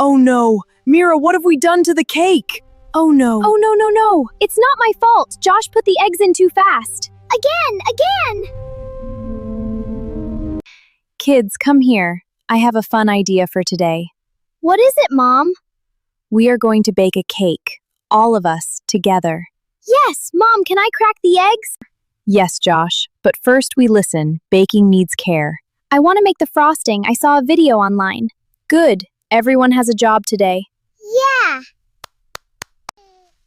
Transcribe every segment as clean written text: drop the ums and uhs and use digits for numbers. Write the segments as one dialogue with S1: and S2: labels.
S1: Oh no! Mira, what have we done to the cake? Oh no.
S2: Oh no, no, no! It's not my fault! Josh put the eggs in too fast! Again!
S3: Kids, come here. I have a fun idea for today.
S2: What is it, Mom?
S3: We are going to bake a cake. All of us, together.
S2: Yes, Mom, can I crack the eggs?
S3: Yes, Josh. But first we listen. Baking needs care.
S2: I want to make the frosting. I saw a video online.
S3: Good. Everyone has a job today.
S2: Yeah!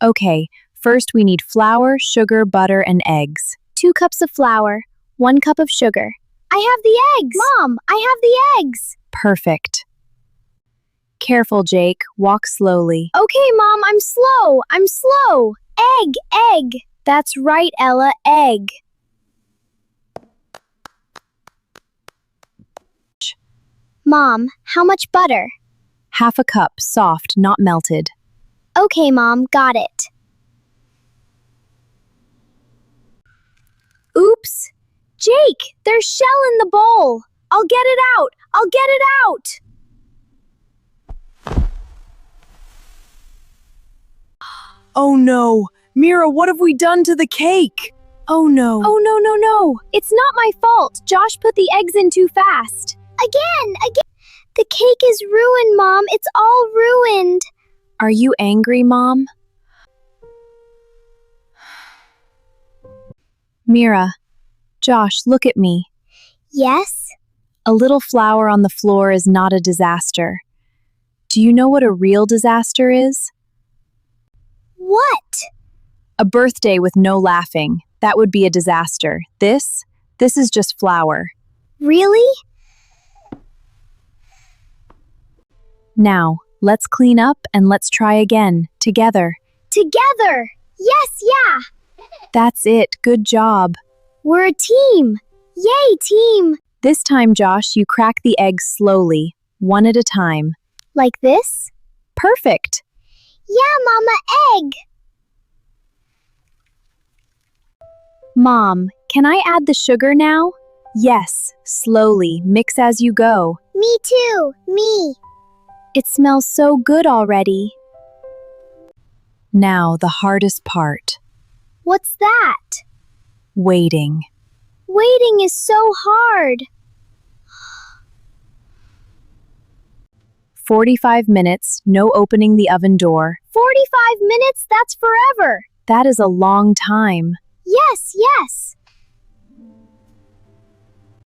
S3: Okay, first we need flour, sugar, butter, and eggs.
S2: 2 cups of flour, 1 cup of sugar. I have the eggs! Mom, I have the eggs!
S3: Perfect. Careful, Jake. Walk slowly.
S2: Okay, Mom, I'm slow. Egg! That's right, Ella, egg. Mom, how much butter?
S3: Half a cup, soft, not melted.
S2: Okay, Mom, got it. Oops! Jake, there's shell in the bowl! I'll get it out!
S1: Oh no! Mira, what have we done to the cake? Oh no.
S2: Oh no! It's not my fault! Josh put the eggs in too fast! Again! The cake is ruined, Mom! It's all ruined!
S3: Are you angry, Mom? Mira. Josh, look at me.
S2: Yes?
S3: A little flour on the floor is not a disaster. Do you know what a real disaster is?
S2: What?
S3: A birthday with no laughing. That would be a disaster. This is just flour.
S2: Really?
S3: Now, let's clean up and let's try again, together.
S2: Together! Yes, yeah!
S3: That's it, good job.
S2: We're a team! Yay, team!
S3: This time, Josh, you crack the eggs slowly, one at a time.
S2: Like this?
S3: Perfect!
S2: Yeah, Mama, egg!
S3: Mom, can I add the sugar now? Yes, slowly, mix as you go.
S2: Me too, me!
S3: It smells so good already. Now, the hardest part.
S2: What's that?
S3: Waiting.
S2: Waiting is so hard.
S3: 45 minutes, no opening the oven door.
S2: 45 minutes? That's forever!
S3: That is a long time.
S2: Yes!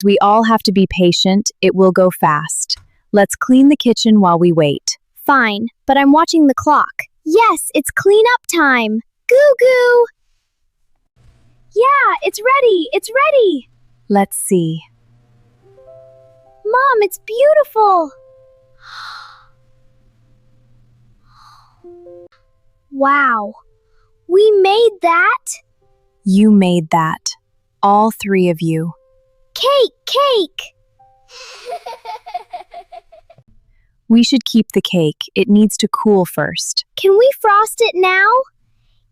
S3: We all have to be patient, it will go fast. Let's clean the kitchen while we wait.
S2: Fine, but I'm watching the clock. Yes, it's cleanup time! Goo! Yeah, it's ready!
S3: Let's see.
S2: Mom, it's beautiful! Wow, we made that?
S3: You made that. All 3 of you.
S2: Cake!
S3: We should keep the cake. It needs to cool first.
S2: Can we frost it now?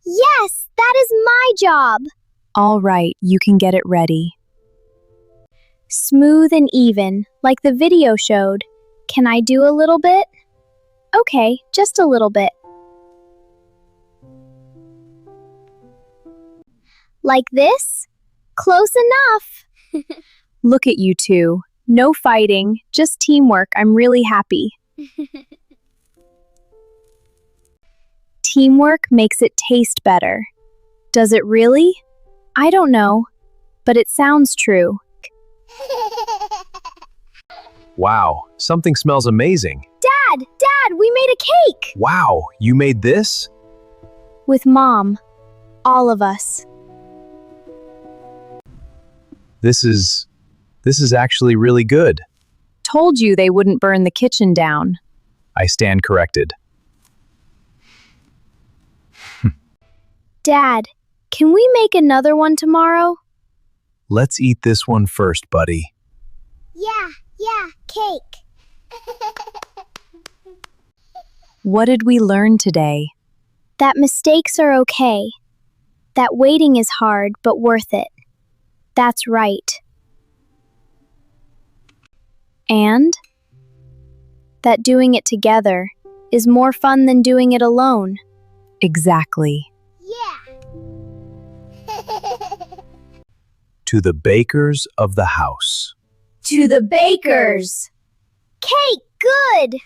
S2: Yes, that is my job.
S3: All right, you can get it ready.
S2: Smooth and even, like the video showed. Can I do a little bit? Okay, just a little bit. Like this? Close enough.
S3: Look at you two. No fighting, just teamwork. I'm really happy. Teamwork makes it taste better. Does it really? I don't know, but it sounds true.
S4: Wow, something smells amazing.
S2: Dad, we made a cake!
S4: Wow, you made this?
S2: With Mom. All of us.
S4: This is actually really good.
S3: Told you they wouldn't burn the kitchen down.
S4: I stand corrected.
S2: Dad, can we make another one tomorrow?
S4: Let's eat this one first, buddy.
S2: Yeah, cake.
S3: What did we learn today?
S2: That mistakes are okay. That waiting is hard, but worth it. That's right.
S3: And?
S2: That doing it together
S3: is more fun than doing it alone.
S1: Exactly.
S2: Yeah.
S4: To the bakers of the house.
S3: To the bakers!
S2: Cake, good!